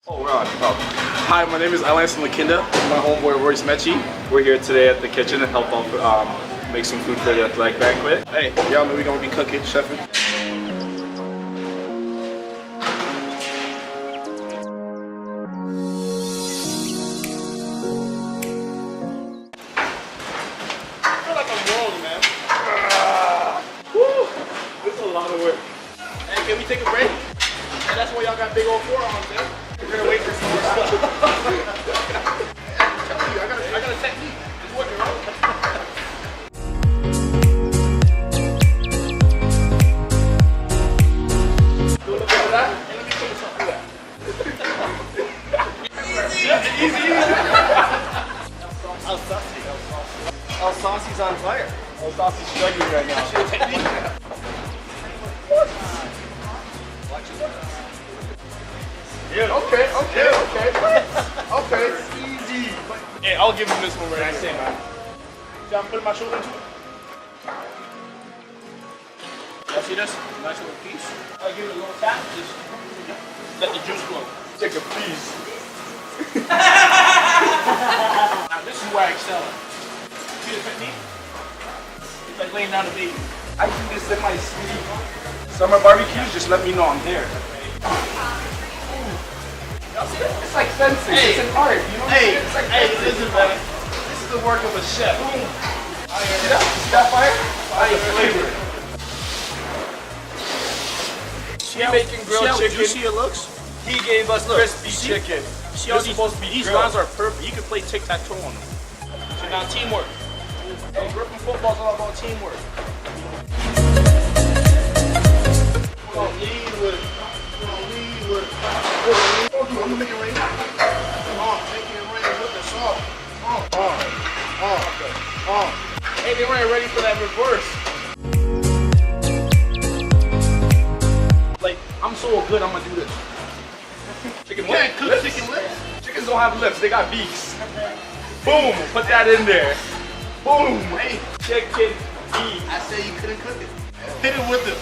Oh, we're on. Oh. Hi, my name is Alance Lakinda. My homeboy Royce Mechie. We're here today at the kitchen to help out make some food for the Athletic Banquet. Hey, y'all know we're gonna be cooking, chefing. I feel like I'm rolling, man. Woo! This is a lot of work. Hey, can we take a break? And that's why y'all got big old forearms, man. We're gonna wait for some more stuff. I'm telling you, I got a technique. It's working, right? Do a little bit of that, and let me put something through that. Easy. El Saucy's on fire. El Saucy's struggling right now. Yeah, okay. Easy. Hey, I'll give him this one right here, man. See, I'm putting my shoulder into it. Y'all see this? Nice little piece. I'll give it a little tap. Just let the juice flow. Take a piece. Now this is where I excel. See the technique? It's like laying down a baby. I do this in my sleep. Summer barbecues, just let me know I'm there. It's like fencing. Hey, it's an art, you know? Hey, it's like listen, man. This is the work of a chef. See that fire? Fire flavor. She making grilled chicken. You see it looks? He gave us crispy chicken. See, all these rounds are perfect. You can play tic-tac-toe on them. So now teamwork. Hey, Gryphon Football's all about teamwork. We're gonna lead with it. I'm gonna make it rain. Come on, make it rain with the salt. Hey, they weren't ready for that reverse. Like, I'm so good, I'm gonna do this. Chicken lips. Chicken lips. Chickens don't have lips, they got beaks. Boom, put that in there. Boom, hey, chicken beak. I say you couldn't cook it. Hit it with the